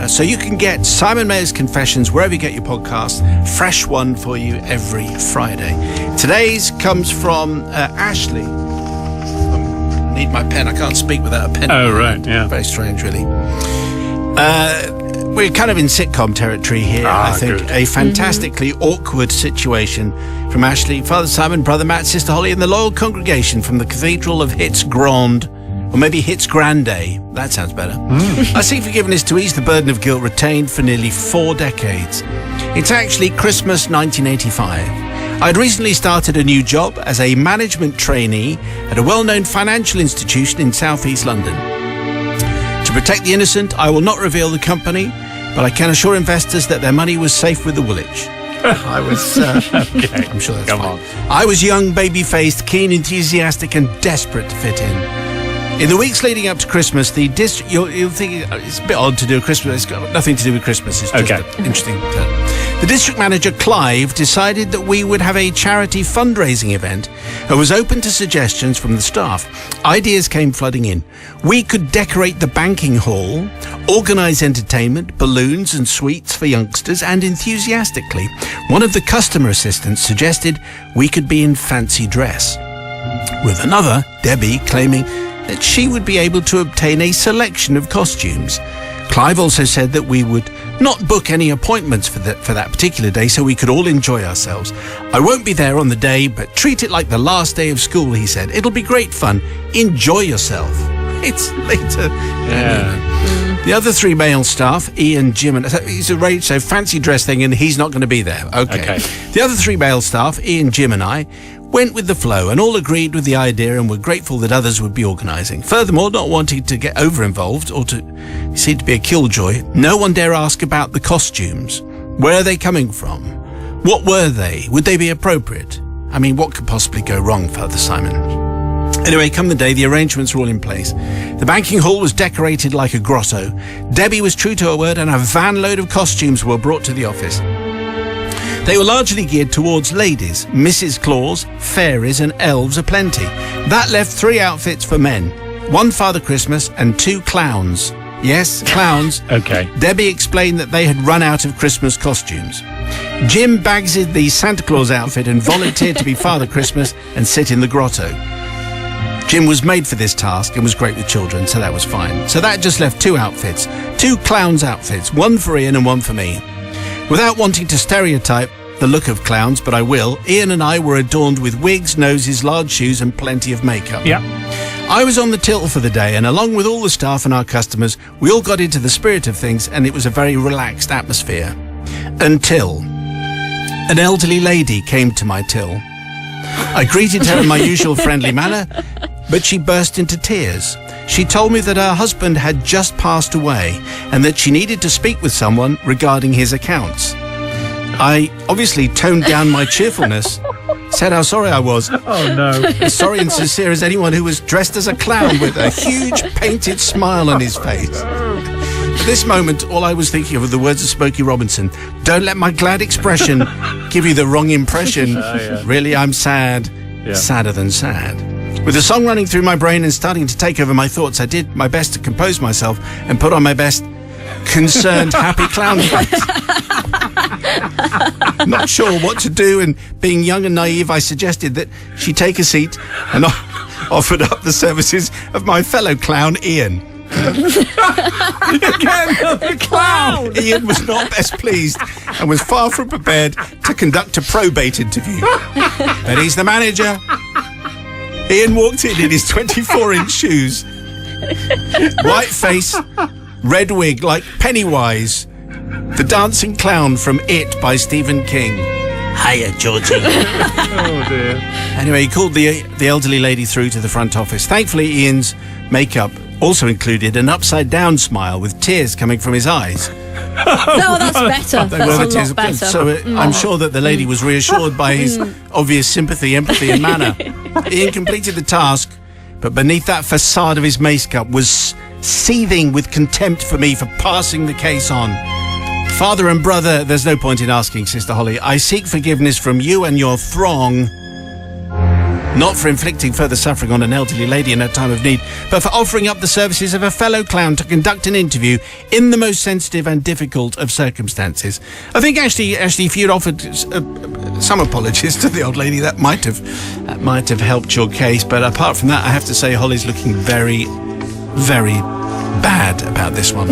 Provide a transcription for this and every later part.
So you can get Simon Mayer's Confessions wherever you get your podcasts. Fresh one for you every Friday. Today's comes from Ashley. I need my pen. I can't speak without a pen. Oh, right, yeah. Very strange, really. We're kind of in sitcom territory here, I think. Good. A fantastically awkward situation from Ashley, Father Simon, Brother Matt, Sister Holly, and the loyal congregation from the Cathedral of Hits Grand, or maybe Hits Grande. That sounds better. I seek forgiveness to ease the burden of guilt retained for nearly 4 decades. It's actually Christmas 1985. I'd recently started a new job as a management trainee at a well-known financial institution in southeast London. To protect the innocent, I will not reveal the company, but I can assure investors that their money was safe with the Woolwich. I was... Okay. I'm sure that's Come fine. on. I was young, baby-faced, keen, enthusiastic and desperate to fit in. In the weeks leading up to Christmas, the district... You'll think it's a bit odd to do a Christmas... It's got nothing to do with Christmas. It's just an interesting term. The district manager, Clive, decided that we would have a charity fundraising event and was open to suggestions from the staff. Ideas came flooding in. We could decorate the banking hall, organise entertainment, balloons and sweets for youngsters, and enthusiastically, one of the customer assistants suggested we could be in fancy dress. With another, Debbie, claiming that she would be able to obtain a selection of costumes. Clive also said that we would not book any appointments for that particular day so we could all enjoy ourselves. I won't be there on the day, but treat it like the last day of school, he said. It'll be great fun. Enjoy yourself. It's later. Yeah. The other 3 male staff, Ian, Jim, and he's arranged a fancy dress thing and he's not going to be there. Okay. The other 3 male staff, Ian, Jim and I, went with the flow and all agreed with the idea and were grateful that others would be organising. Furthermore, not wanting to get over-involved or to seem to be a killjoy, no one dare ask about the costumes. Where are they coming from? What were they? Would they be appropriate? I mean, what could possibly go wrong, Father Simon? Anyway, come the day, the arrangements were all in place. The banking hall was decorated like a grotto. Debbie was true to her word and a van load of costumes were brought to the office. They were largely geared towards ladies. Mrs. Claus, fairies and elves aplenty. That left 3 outfits for men. 1 Father Christmas and 2 clowns. Yes, clowns. Okay. Debbie explained that they had run out of Christmas costumes. Jim bagged the Santa Claus outfit and volunteered to be Father Christmas and sit in the grotto. Jim was made for this task and was great with children, so that was fine. So that just left 2 outfits. 2 clowns outfits, 1 for Ian and 1 for me. Without wanting to stereotype the look of clowns, but I will, Ian and I were adorned with wigs, noses, large shoes and plenty of makeup. Yeah. I was on the till for the day, and along with all the staff and our customers, we all got into the spirit of things, and it was a very relaxed atmosphere. Until an elderly lady came to my till. I greeted her in my usual friendly manner, but she burst into tears. She told me that her husband had just passed away and that she needed to speak with someone regarding his accounts. I obviously toned down my cheerfulness, said how sorry I was. Oh, no. As sorry and sincere as anyone who was dressed as a clown with a huge painted smile on his face. At this moment, all I was thinking of were the words of Smokey Robinson. Don't let my glad expression give you the wrong impression. Really, I'm sad. Yeah. Sadder than sad. With the song running through my brain and starting to take over my thoughts, I did my best to compose myself and put on my best concerned, happy clown face. Not sure what to do, and being young and naive, I suggested that she take a seat and offered up the services of my fellow clown, Ian. Again, the clown! Ian was not best pleased and was far from prepared to conduct a probate interview. But he's the manager. Ian walked in his 24-inch shoes. White face, red wig like Pennywise, the dancing clown from It by Stephen King. Hiya, Georgie. Oh, dear. Anyway, he called the elderly lady through to the front office. Thankfully, Ian's makeup also included an upside-down smile with tears coming from his eyes. No, that's better. They were the That's a tears lot of pain. better. So I'm sure that the lady was reassured by his obvious sympathy, empathy and manner. Ian completed the task, but beneath that facade of his makeup was seething with contempt for me for passing the case on. Father and brother, there's no point in asking, Sister Holly. I seek forgiveness from you and your throng. Not for inflicting further suffering on an elderly lady in her time of need, but for offering up the services of a fellow clown to conduct an interview in the most sensitive and difficult of circumstances. I think actually, if you'd offered some apologies to the old lady, that might have helped your case. But apart from that, I have to say Holly's looking very, very bad about this one.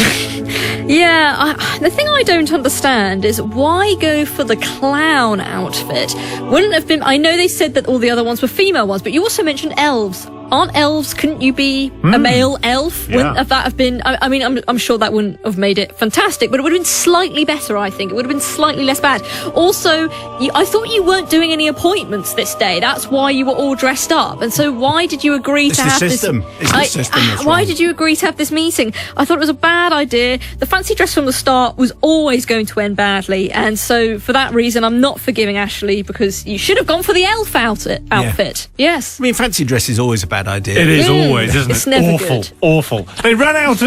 Yeah, the thing I don't understand is why go for the clown outfit? Wouldn't have been... I know they said that all the other ones were female ones, but you also mentioned elves. Aren't elves... Couldn't you be a male elf? Yeah. Wouldn't that have been... I mean, I'm sure that wouldn't have made it fantastic, but it would have been slightly better, I think. It would have been slightly less bad. Also, I thought you weren't doing any appointments this day. That's why you were all dressed up. And so why did you agree to have this... It's the system that's why wrong. did you agree to have this meeting? I thought it was a bad idea. The fancy dress from the start was always going to end badly. And so for that reason, I'm not forgiving Ashley, because you should have gone for the elf outfit. Yes. I mean, fancy dress is always a bad idea. It is always, isn't it? It's never awful, good. awful. They ran out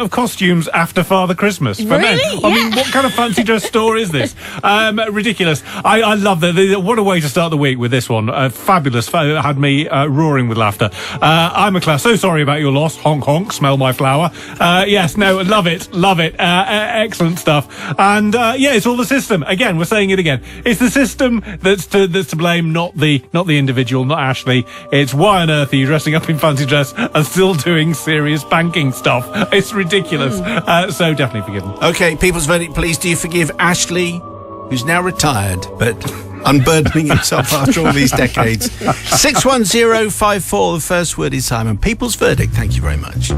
of costumes after Father Christmas. For men. Really? I mean, what kind of fancy dress store is this? Ridiculous. I love that. What a way to start the week with this one. Fabulous. Had me roaring with laughter. I'm a class. So sorry about your loss. Honk honk. Smell my flower. Yes. No. Love it. Love it. Excellent stuff. And it's all the system. Again, we're saying it again. It's the system that's to blame, not the individual, not Ashley. It's why on earth are you dressing up in fancy dress and still doing serious banking stuff? It's ridiculous. So definitely forgiven. Okay, people's verdict, please. Do you forgive Ashley, who's now retired, but unburdening himself after all these decades? 61054, the first word is Simon. People's verdict, thank you very much.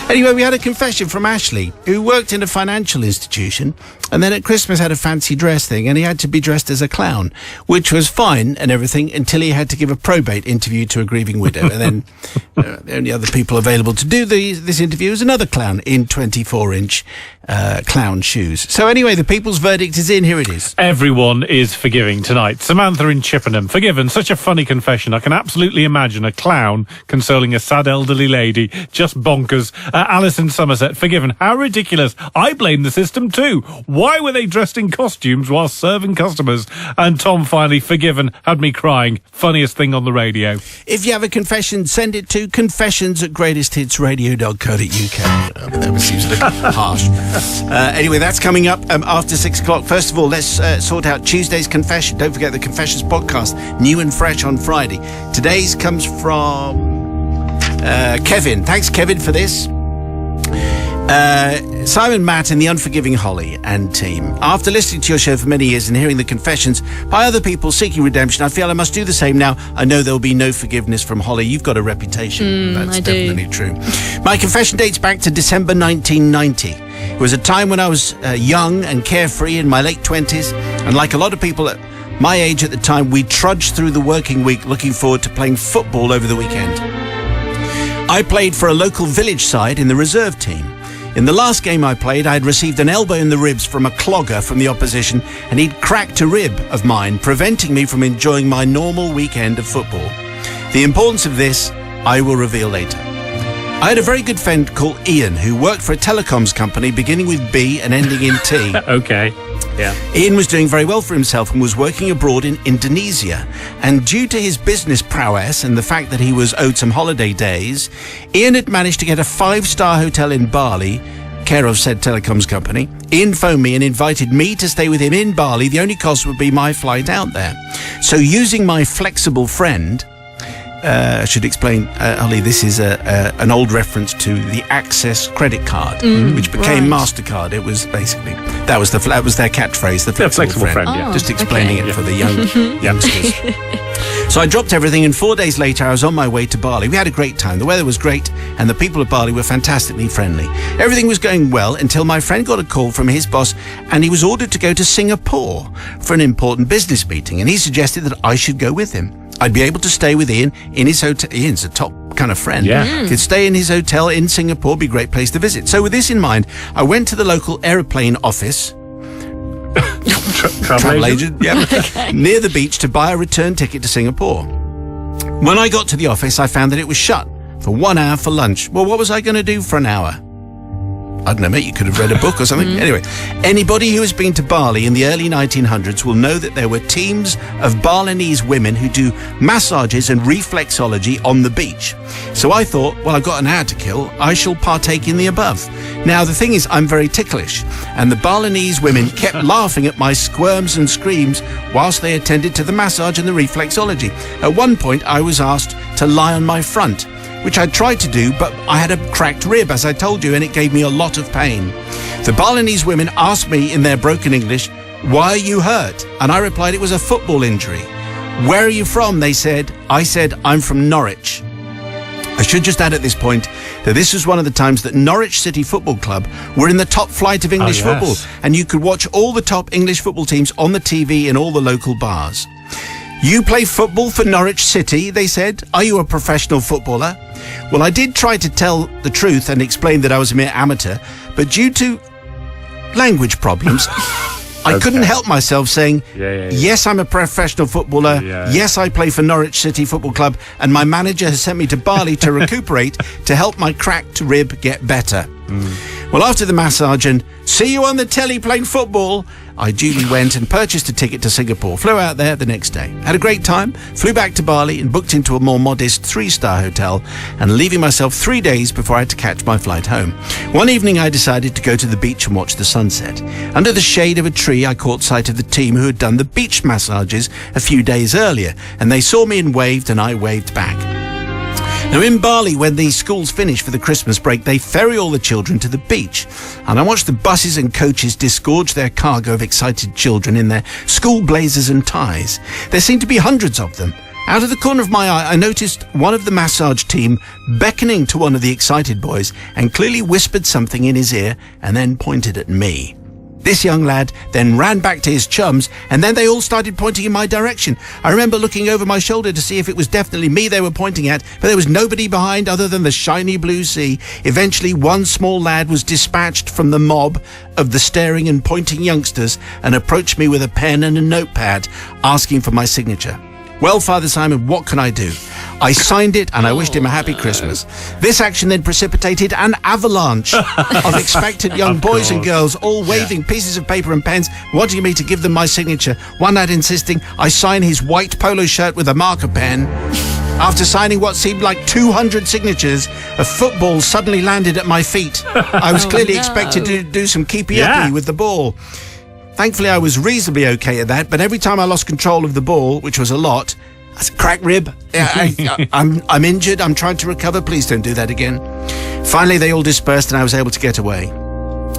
Anyway, we had a confession from Ashley, who worked in a financial institution, and then at Christmas had a fancy dress thing, and he had to be dressed as a clown, which was fine and everything until he had to give a probate interview to a grieving widow. And then the only other people available to do this interview was another clown in 24-inch clown shoes. So anyway, the people's verdict is in. Here it is. Everyone is forgiving tonight. Samantha in Chippenham, forgiven. Such a funny confession. I can absolutely imagine a clown consoling a sad elderly lady. Just bonkers. Alice in Somerset, forgiven. How ridiculous. I blame the system too. Why were they dressed in costumes while serving customers? And Tom, finally, forgiven. Had me crying. Funniest thing on the radio. If you have a confession, send it to confessions@greatesthitsradio.co.uk. That seems a little harsh. Anyway, that's coming up after 6 o'clock. First of all, let's sort out Tuesday's confession. Don't forget the Confessions podcast, new and fresh on Friday. Today's comes from Kevin. Thanks, Kevin, for this. Simon, Matt and the unforgiving Holly and team. After listening to your show for many years and hearing the confessions by other people seeking redemption, I feel I must do the same now. I know there will be no forgiveness from Holly. You've got a reputation. That's I do. definitely true. My confession dates back to December 1990. It was a time when I was young and carefree in my late 20s, and like a lot of people at my age at the time, we trudged through the working week looking forward to playing football over the weekend. I played for a local village side in the reserve team. In the last game I played, I had received an elbow in the ribs from a clogger from the opposition, and he'd cracked a rib of mine, preventing me from enjoying my normal weekend of football. The importance of this, I will reveal later. I had a very good friend called Ian, who worked for a telecoms company beginning with B and ending in T. Okay. Yeah. Ian was doing very well for himself and was working abroad in Indonesia. And due to his business prowess and the fact that he was owed some holiday days, Ian had managed to get a 5-star hotel in Bali, care of said telecoms company. Ian phoned me and invited me to stay with him in Bali. The only cost would be my flight out there. So using my flexible friend... I should explain, Holly, this is an old reference to the Access credit card, which became MasterCard. It was basically, that was their catchphrase, the flexible friend. Yeah. Just explaining it for the youngsters. So I dropped everything, and 4 days later I was on my way to Bali. We had a great time. The weather was great, and the people of Bali were fantastically friendly. Everything was going well until my friend got a call from his boss, and he was ordered to go to Singapore for an important business meeting, and he suggested that I should go with him. I'd be able to stay with Ian in his hotel. Ian's a top kind of friend. Yeah. Could stay in his hotel in Singapore, be a great place to visit. So with this in mind, I went to the local aeroplane office, travel agent, near the beach to buy a return ticket to Singapore. When I got to the office, I found that it was shut for 1 hour for lunch. Well, what was I going to do for an hour? I don't know, mate, you could have read a book or something. Anyway, anybody who has been to Bali in the early 1900s will know that there were teams of Balinese women who do massages and reflexology on the beach. So I thought, well, I've got an hour to kill. I shall partake in the above. Now, the thing is, I'm very ticklish, and the Balinese women kept laughing at my squirms and screams whilst they attended to the massage and the reflexology. At one point, I was asked to lie on my front, which I tried to do, but I had a cracked rib, as I told you, and it gave me a lot of pain. The Balinese women asked me in their broken English, "Why are you hurt?" And I replied it was a football injury. "Where are you from?" they said. I said, "I'm from Norwich." I should just add at this point that this was one of the times that Norwich City Football Club were in the top flight of English football, and you could watch all the top English football teams on the TV in all the local bars. "You play football for Norwich City," they said. "Are you a professional footballer?" Well, I did try to tell the truth and explain that I was a mere amateur, but due to language problems, I couldn't help myself saying, yes, I'm a professional footballer. Yes, I play for Norwich City Football Club, and my manager has sent me to Bali to recuperate to help my cracked rib get better. Well, after the massage and "see you on the telly playing football," I duly went and purchased a ticket to Singapore, flew out there the next day. Had a great time, flew back to Bali and booked into a more modest 3-star hotel, and leaving myself 3 days before I had to catch my flight home. One evening I decided to go to the beach and watch the sunset. Under the shade of a tree I caught sight of the team who had done the beach massages a few days earlier, and they saw me and waved, and I waved back. Now, in Bali, when the schools finish for the Christmas break, they ferry all the children to the beach. And I watched the buses and coaches disgorge their cargo of excited children in their school blazers and ties. There seemed to be hundreds of them. Out of the corner of my eye, I noticed one of the massage team beckoning to one of the excited boys and clearly whispered something in his ear and then pointed at me. This young lad then ran back to his chums, and then they all started pointing in my direction. I remember looking over my shoulder to see if it was definitely me they were pointing at, but there was nobody behind other than the shiny blue sea. Eventually, one small lad was dispatched from the mob of the staring and pointing youngsters and approached me with a pen and a notepad, asking for my signature. Well, Father Simon, what can I do? I signed it and I wished him a happy Christmas. This action then precipitated an avalanche of expectant young boys and girls, all waving pieces of paper and pens, wanting me to give them my signature. One lad insisting I sign his white polo shirt with a marker pen. After signing what seemed like 200 signatures, a football suddenly landed at my feet. I was clearly expected to do some keepy-uppy with the ball. Thankfully, I was reasonably okay at that, but every time I lost control of the ball, which was a lot, I said, "Cracked rib, I'm injured, I'm trying to recover, please don't do that again." Finally, they all dispersed and I was able to get away.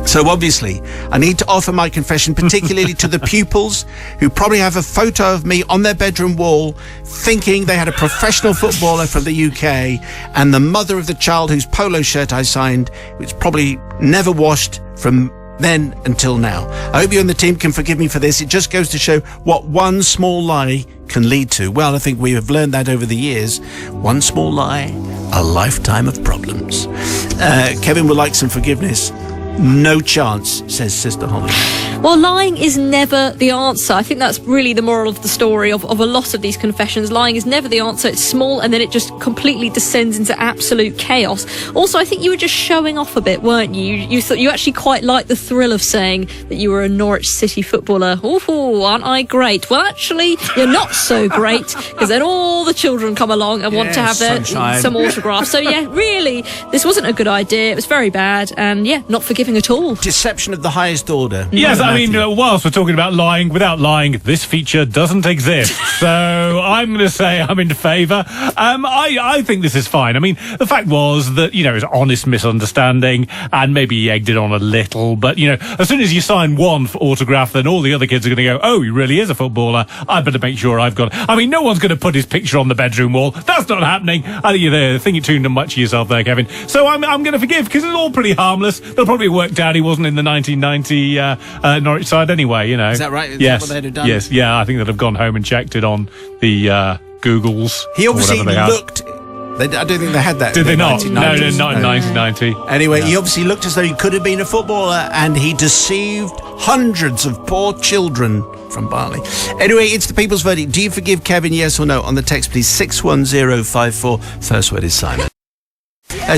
So obviously, I need to offer my confession, particularly to the pupils who probably have a photo of me on their bedroom wall, thinking they had a professional footballer from the UK, and the mother of the child whose polo shirt I signed, which probably never washed from then until now. I hope you and the team can forgive me for this. It just goes to show what one small lie can lead to. Well, I think we have learned that over the years. One small lie, a lifetime of problems. Kevin would like some forgiveness. No chance, says Sister Holly. Well, lying is never the answer. I think that's really the moral of the story of a lot of these confessions. Lying is never the answer. It's small and then it just completely descends into absolute chaos. Also, I think you were just showing off a bit, weren't you? You thought you actually quite liked the thrill of saying that you were a Norwich City footballer. Ooh, aren't I great? Well, actually, you're not so great, because then all the children come along and want to have some autographs. So, yeah, really, this wasn't a good idea. It was very bad and, yeah, not forgiving at all. Deception of the highest order. Yes, I mean, whilst we're talking about lying, without lying, this feature doesn't exist. So I'm going to say I'm in favour. I think this is fine. I mean, the fact was that, it was honest misunderstanding and maybe he egged it on a little. But, as soon as you sign one autograph, then all the other kids are going to go, oh, he really is a footballer. I better make sure I've got it. I mean, no one's going to put his picture on the bedroom wall. That's not happening. I think you tuned in much to yourself there, Kevin. So I'm going to forgive, because it's all pretty harmless. They'll probably work out he wasn't in the 1990 Norwich side anyway, Is that right? Is yes. that what they'd have done? Yes, yeah, I think they'd have gone home and checked it on the Googles. He obviously looked... I don't think they had that. Did they not? No, not in 1990. Anyway, he obviously looked as though he could have been a footballer, and he deceived hundreds of poor children from Bali. Anyway, it's the people's verdict. Do you forgive Kevin, yes or no? On the text, please, 61054. First word is Simon.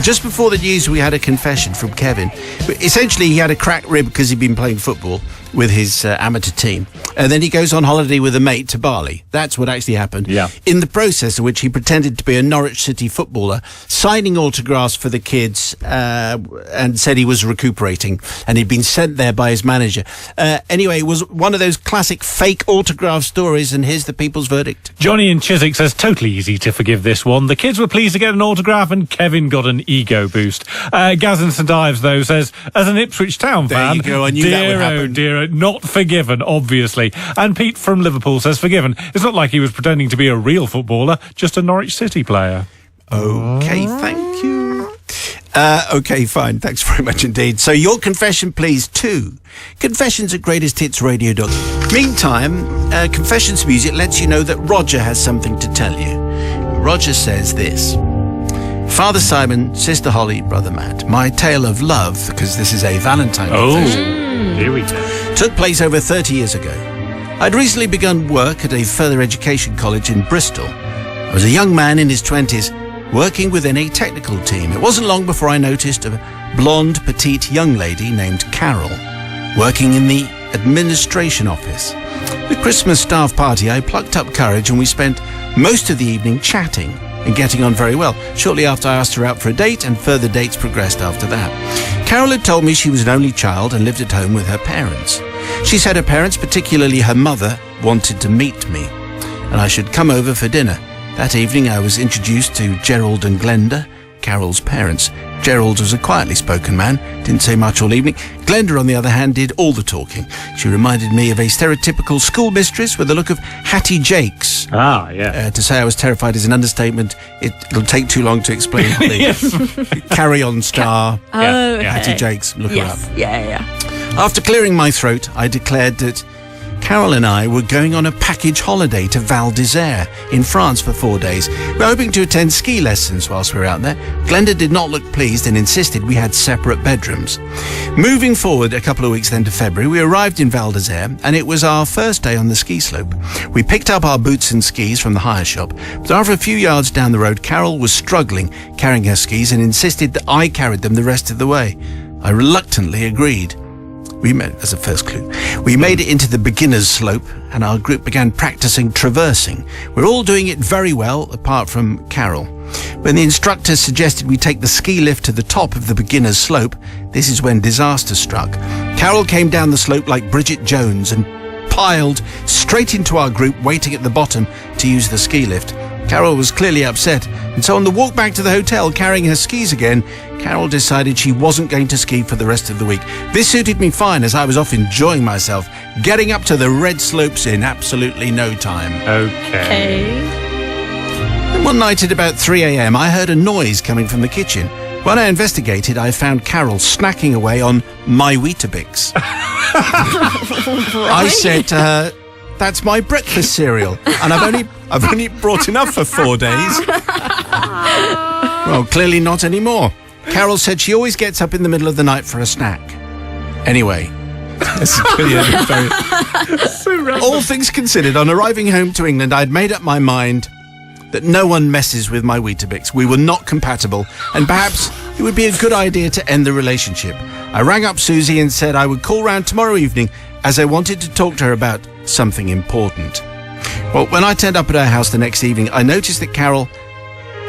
Just before the news, we had a confession from Kevin. Essentially, he had a cracked rib because he'd been playing football with his amateur team. And then he goes on holiday with a mate to Bali. That's what actually happened. Yeah. In the process of which he pretended to be a Norwich City footballer, signing autographs for the kids, and said he was recuperating, and he'd been sent there by his manager. Anyway, it was one of those classic fake autograph stories, and here's the people's verdict. Johnny in Chiswick says, totally easy to forgive this one. The kids were pleased to get an autograph and Kevin got an ego boost. Gaz in St Ives, though, says, as an Ipswich Town fan, you go, I knew that would happen. Dear, not forgiven, obviously. And Pete from Liverpool says, forgiven. It's not like he was pretending to be a real footballer, just a Norwich City player. Okay, thank you. Okay, fine. Thanks very much indeed. So your confession, please, too. Confessions at greatesthitsradio.com. Meantime, Confessions music lets you know that Roger has something to tell you. Roger says this. Father Simon, Sister Holly, Brother Matt, my tale of love, because this is a Valentine confession, Here we go. took place over 30 years ago. I'd recently begun work at a further education college in Bristol. I was a young man in his 20s, working within a technical team. It wasn't long before I noticed a blonde, petite young lady named Carol working in the administration office. At the Christmas staff party, I plucked up courage and we spent most of the evening chatting and getting on very well. Shortly after, I asked her out for a date, and further dates progressed after that. Carol had told me she was an only child and lived at home with her parents. She said her parents, particularly her mother, wanted to meet me, and I should come over for dinner. That evening, I was introduced to Gerald and Glenda, Carol's parents. Gerald was a quietly spoken man, didn't say much all evening. Glenda, on the other hand, did all the talking. She reminded me of a stereotypical schoolmistress with a look of Hattie Jakes. Ah, yeah. To say I was terrified is an understatement. It'll take too long to explain. Carry On star, Hattie Jakes, look her up. Yeah. After clearing my throat, I declared that Carol and I were going on a package holiday to Val d'Isère in France for 4 days. We were hoping to attend ski lessons whilst we were out there. Glenda did not look pleased and insisted we had separate bedrooms. Moving forward a couple of weeks then to February, we arrived in Val d'Isère and it was our first day on the ski slope. We picked up our boots and skis from the hire shop, but after a few yards down the road, Carol was struggling carrying her skis and insisted that I carried them the rest of the way. I reluctantly agreed. We made, as a first clue, we made it into the beginner's slope and our group began practicing traversing. We're all doing it very well, apart from Carol. When the instructor suggested we take the ski lift to the top of the beginner's slope, this is when disaster struck. Carol came down the slope like Bridget Jones and piled straight into our group waiting at the bottom to use the ski lift. Carol was clearly upset, and so on the walk back to the hotel carrying her skis again, Carol decided she wasn't going to ski for the rest of the week. This suited me fine as I was off enjoying myself, getting up to the red slopes in absolutely no time. Okay. And one night at about 3 a.m, I heard a noise coming from the kitchen. When I investigated, I found Carol snacking away on my Weetabix. I said to her, "That's my breakfast cereal, and I've only brought enough for 4 days." Well, clearly not anymore. Carol said she always gets up in the middle of the night for a snack. Anyway, all things considered, on arriving home to England, I'd made up my mind that no one messes with my Weetabix. We were not compatible, and perhaps it would be a good idea to end the relationship. I rang up Susie and said I would call round tomorrow evening as I wanted to talk to her about something important. Well, when I turned up at her house the next evening, I noticed that Carol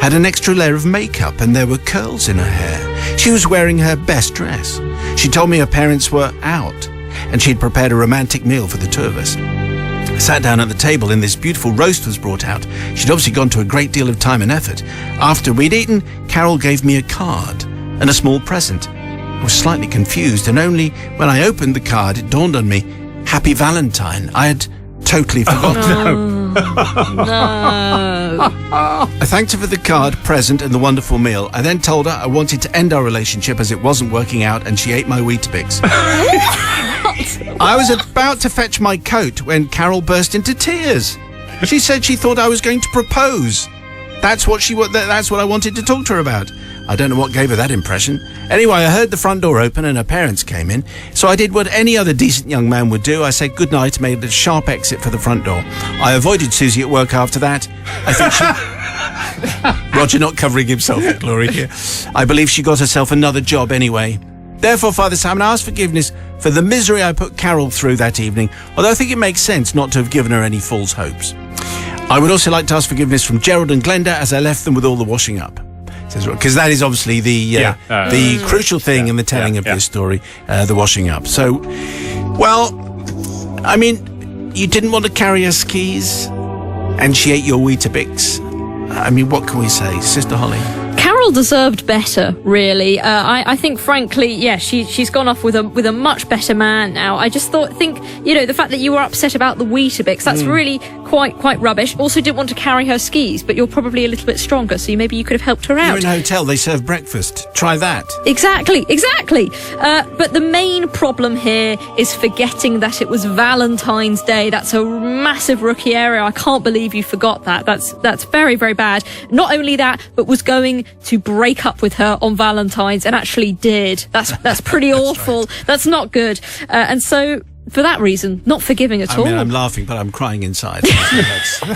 had an extra layer of makeup and there were curls in her hair. She was wearing her best dress. She told me her parents were out and she'd prepared a romantic meal for the two of us. I sat down at the table and this beautiful roast was brought out. She'd obviously gone to a great deal of time and effort. After we'd eaten, Carol gave me a card and a small present. I was slightly confused, and only when I opened the card it dawned on me, Happy Valentine. I had totally forgotten. No. I thanked her for the card, present and the wonderful meal. I then told her I wanted to end our relationship as it wasn't working out and she ate my Weetabix. I was about to fetch my coat when Carol burst into tears. She said she thought I was going to propose. That's what I wanted to talk to her about. I don't know what gave her that impression. Anyway, I heard the front door open and her parents came in. So I did what any other decent young man would do. I said goodnight and made a sharp exit for the front door. I avoided Susie at work after that. I think she... Roger not covering himself in glory here. I believe she got herself another job anyway. Therefore, Father Simon, I ask forgiveness for the misery I put Carol through that evening, although I think it makes sense not to have given her any false hopes. I would also like to ask forgiveness from Gerald and Glenda as I left them with all the washing up. Because that is obviously the crucial thing in the telling of this story, the washing up. So, well, I mean, you didn't want to carry her skis, and she ate your Weetabix. I mean, what can we say, Sister Holly? Carol deserved better, really. I think, frankly, she's gone off with a much better man now. I just think, the fact that you were upset about the Weetabix, that's really quite rubbish. Also, didn't want to carry her skis, but you're probably a little bit stronger, so maybe you could have helped her out. You're in a hotel, they serve breakfast. Try that. Exactly. But the main problem here is forgetting that it was Valentine's Day. That's a massive rookie area. I can't believe you forgot that. That's very, very bad. Not only that, but was going to break up with her on Valentine's and actually did. That's pretty awful. Right. That's not good. And so, for that reason, not forgiving at all. I mean, I'm laughing, but I'm crying inside.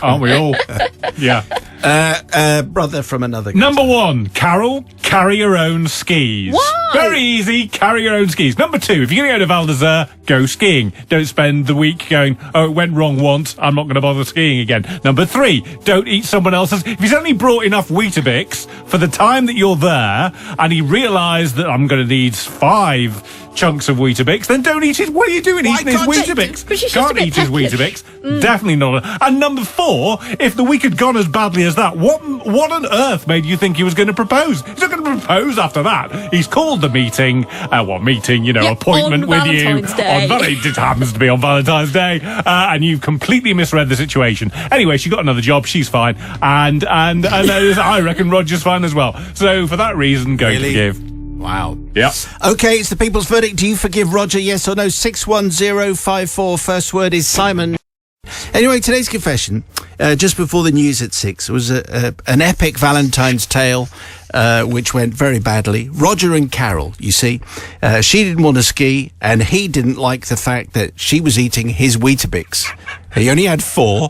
Aren't we all? Yeah. Brother from another country. Number 1, Carol, carry your own skis. Why? Very easy, carry your own skis. Number 2, if you're going to go to Val d'Isere, go skiing. Don't spend the week going, oh, it went wrong once, I'm not going to bother skiing again. Number 3, don't eat someone else's. If he's only brought enough Weetabix for the time that you're there, and he realised that I'm going to need 5 chunks of Weetabix, then don't eat it. What are you doing eating his Weetabix? Can't eat his Weetabix. Definitely not. And number 4, if the week had gone as badly as that, what on earth made you think he was going to propose? He's not going to propose after that. He's called the meeting, appointment with you. It happens to be on Valentine's Day, and you've completely misread the situation. Anyway, she got another job. She's fine, and I reckon Roger's fine as well. So for that reason, going to forgive. Wow. Yeah. Okay, it's the people's verdict. Do you forgive Roger? Yes or no? 61054. First word is Simon. Anyway, today's confession, just before the news at 6, was an epic Valentine's tale, which went very badly. Roger and Carol, you see, she didn't want to ski, and he didn't like the fact that she was eating his Weetabix. He only had 4.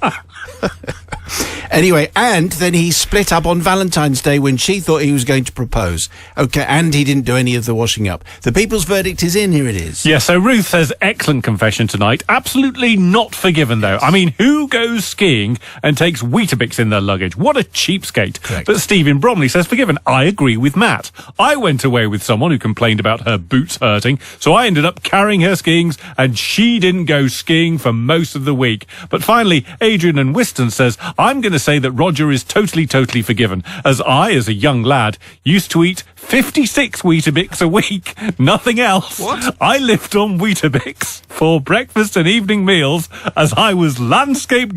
Anyway, and then he split up on Valentine's Day when she thought he was going to propose. Okay, and he didn't do any of the washing up. The people's verdict is in. Here it is. Yeah, so Ruth says, excellent confession tonight. Absolutely not forgiven, though. I mean, who goes skiing and takes Weetabix in their luggage? What a cheapskate. Correct. But Stephen Bromley says, forgiven. I agree with Matt. I went away with someone who complained about her boots hurting, so I ended up carrying her skiings, and she didn't go skiing for most of the week. But finally, Adrian and Whiston says, I'm going to say that Roger is totally forgiven, as I, as a young lad, used to eat 56 Weetabix a week. Nothing else. What? I lived on Weetabix for breakfast and evening meals as I was landscape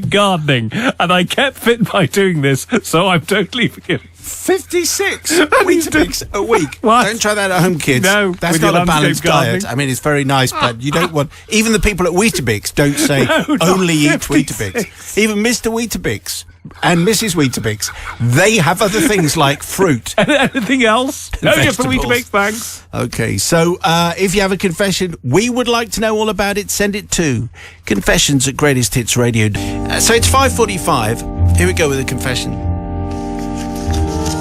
gardening, and I kept fit by doing this, so I'm totally forgiven. 56 Weetabix a week. What? Don't try that at home, kids. No, that's with not your a balanced landscape diet. I mean, it's very nice, but you don't want... Even the people at Weetabix don't say, only eat 56. Weetabix. Even Mr. Weetabix and Mrs. Weetabix, they have other things like fruit. Anything else? No, just the Vegetables. Weetabix, thanks. Okay, so if you have a confession, we would like to know all about it. Send it to confessions@greatesthitsradio. So it's 5:45. Here we go with a confession,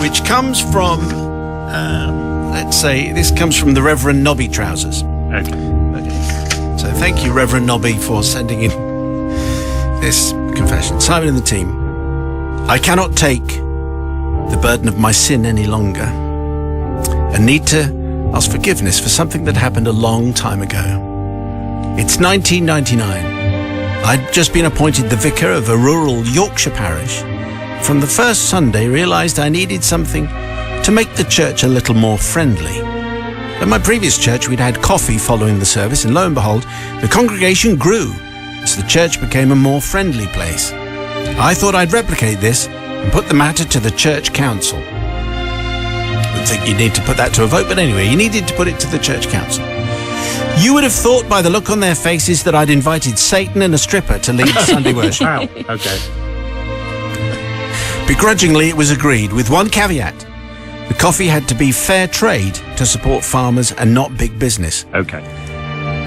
which comes from, let's say, this comes from the Reverend Nobby Trousers. Okay. So thank you, Reverend Nobby, for sending in this confession. Simon and the team, I cannot take the burden of my sin any longer and need to ask forgiveness for something that happened a long time ago. It's 1999. I'd just been appointed the vicar of a rural Yorkshire parish. From the first Sunday, realised I needed something to make the church a little more friendly. At my previous church, we'd had coffee following the service, and lo and behold, the congregation grew as the church became a more friendly place. I thought I'd replicate this and put the matter to the church council. I would think you'd need to put that to a vote, but anyway, you needed to put it to the church council. You would have thought by the look on their faces that I'd invited Satan and a stripper to lead Sunday worship. Wow, okay. Begrudgingly, it was agreed, with one caveat. The coffee had to be fair trade to support farmers and not big business. Okay.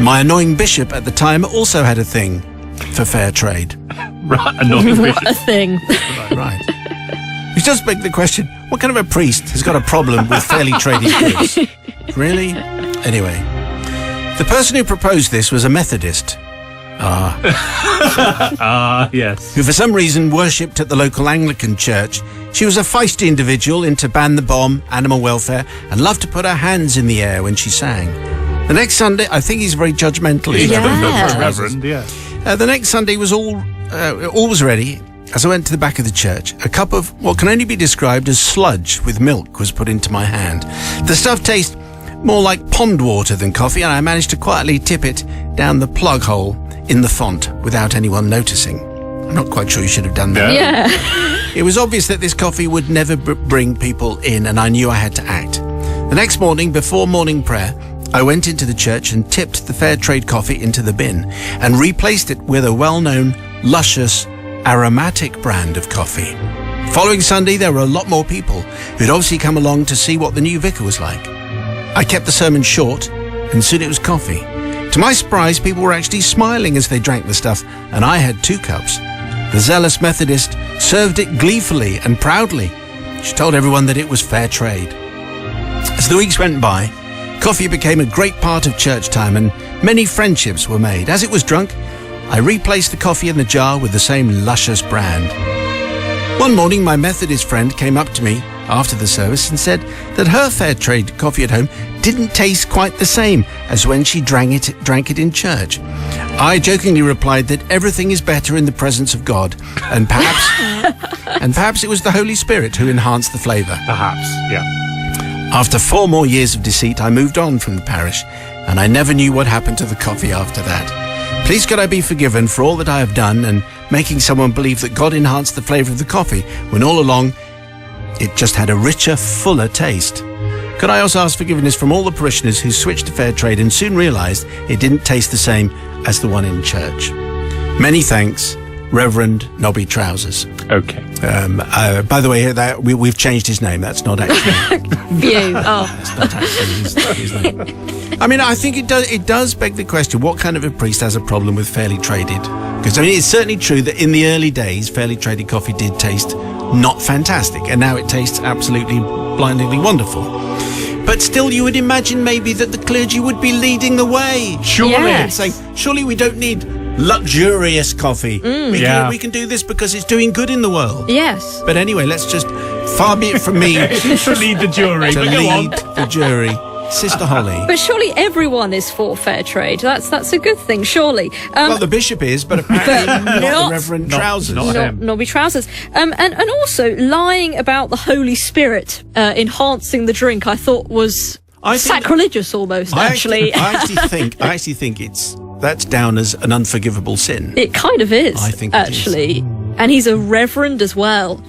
My annoying bishop at the time also had a thing for fair trade. Right, annoying What a thing. Right. Which does beg the question, what kind of a priest has got a problem with fairly traded goods? Really? Anyway, the person who proposed this was a Methodist. Yes. Who for some reason worshipped at the local Anglican church. She was a feisty individual into ban the bomb, animal welfare, and loved to put her hands in the air when she sang. The next Sunday, I think he's very judgmental. Yeah. Reverend, yeah. The next Sunday was all was ready. As I went to the back of the church, a cup of what can only be described as sludge with milk was put into my hand. The stuff tasted more like pond water than coffee, and I managed to quietly tip it down the plug hole in the font without anyone noticing. I'm not quite sure you should have done that. Yeah. It was obvious that this coffee would never bring people in, and I knew I had to act. The next morning, before morning prayer, I went into the church and tipped the fair trade coffee into the bin and replaced it with a well-known, luscious, aromatic brand of coffee. Following Sunday, there were a lot more people who'd obviously come along to see what the new vicar was like. I kept the sermon short, and soon it was coffee. To my surprise, people were actually smiling as they drank the stuff, and I had 2 cups. The zealous Methodist served it gleefully and proudly. She told everyone that it was fair trade. As the weeks went by, coffee became a great part of church time, and many friendships were made. As it was drunk, I replaced the coffee in the jar with the same luscious brand. One morning, my Methodist friend came up to me after the service and said that her fair trade coffee at home didn't taste quite the same as when she drank it in church. I jokingly replied that everything is better in the presence of God, and perhaps it was the Holy Spirit who enhanced the flavour. Perhaps, yeah. After 4 more years of deceit, I moved on from the parish, and I never knew what happened to the coffee after that. Please could I be forgiven for all that I have done and making someone believe that God enhanced the flavour of the coffee when all along it just had a richer, fuller taste. Could I also ask forgiveness from all the parishioners who switched to fair trade and soon realised it didn't taste the same as the one in church? Many thanks, Reverend Nobby Trousers. Okay. By the way, we've changed his name. That's not actually... View. Oh. That's not actually his name. I mean, I think it does beg the question, what kind of a priest has a problem with fairly traded? Because, I mean, it's certainly true that in the early days, fairly traded coffee did taste not fantastic, and now it tastes absolutely blindingly wonderful. But still, you would imagine maybe that the clergy would be leading the way. Surely. Yes. Saying, surely we don't need luxurious coffee. We can do this because it's doing good in the world. Yes. But anyway, let's just, far be it from me To lead the jury. to but go on. lead the jury. Sister Holly. But surely everyone is for fair trade. That's a good thing, surely. Well, the bishop is, but apparently not not- the Reverend Trousers. not him. Nobby Trousers. And also lying about the Holy Spirit enhancing the drink, I thought was I think- sacrilegious almost, actually. I actually think that's down as an unforgivable sin. It kind of is, I think it actually. And he's a reverend as well.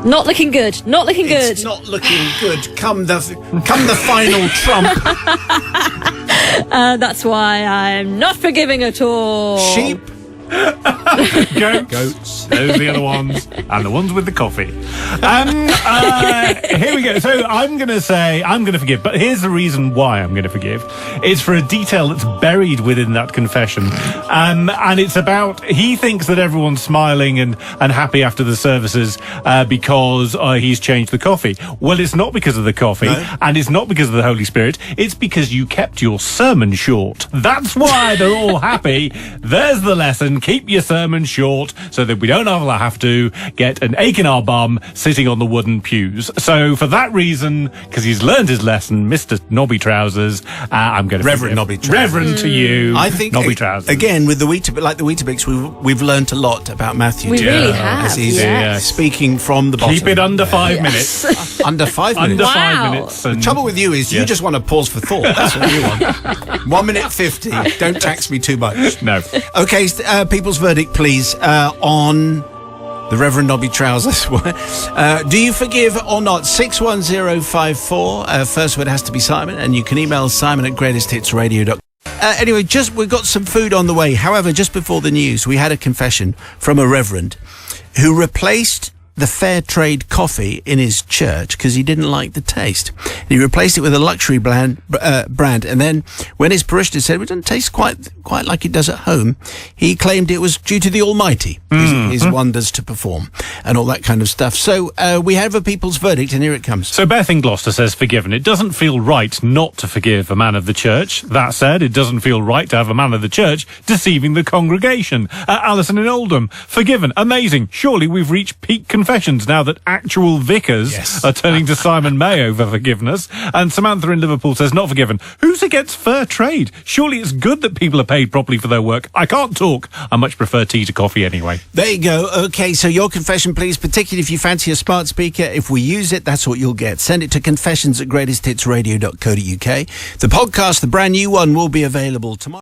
Not looking good. Not looking good. It's not looking good. Come the final trump. That's why I'm not forgiving at all. Sheep. Goats. Those are the other ones. And the ones with the coffee. Here we go. So I'm going to forgive. But here's the reason why I'm going to forgive. It's for a detail that's buried within that confession. And it's about, he thinks that everyone's smiling and happy after the services because he's changed the coffee. Well, it's not because of the coffee. No. And it's not because of the Holy Spirit. It's because you kept your sermon short. That's why they're all happy. There's the lesson. Keep your sermon short so that we don't have to get an ache in our bum sitting on the wooden pews. So for that reason, because he's learned his lesson, Mr. Nobby Trousers, I'm going to Reverend Nobby Trousers. Reverend to you, I think Nobby Trousers. Again with the Weetabix, we've learnt a lot about Matthew. We today, really as have. he's Yes. speaking from the bottom. Keep it under 5 minutes. Under 5 minutes. Under Wow. 5 minutes. The trouble with you is you Yes. just want to pause for thought. That's what you want. 1 minute 50. Don't tax me too much. No. Okay, people's verdict, please, on the Reverend Nobby Trousers. Do you forgive or not? 61054. First word has to be Simon, and you can email simon@greatesthitsradio.com. Anyway, we've got some food on the way. However, just before the news, we had a confession from a reverend who replaced the fair trade coffee in his church because he didn't like the taste. He replaced it with a luxury brand, and then when his parishioners said it doesn't taste quite like it does at home, he claimed it was due to the Almighty, his wonders to perform, and all that kind of stuff. So we have a people's verdict, and here it comes. So Beth in Gloucester says, forgiven. It doesn't feel right not to forgive a man of the church. That said, it doesn't feel right to have a man of the church deceiving the congregation. Alison in Oldham, forgiven. Amazing. Surely we've reached peak confessions now that actual vicars are turning to Simon Mayo for forgiveness. And Samantha in Liverpool says, not forgiven. Who's against fair trade? Surely it's good that people are paid properly for their work. I can't talk. I much prefer tea to coffee anyway. There you go. Okay, so your confession, please, particularly if you fancy a smart speaker. If we use it, that's what you'll get. Send it to confessions@greatesthitsradio.co.uk. The podcast, the brand new one, will be available tomorrow.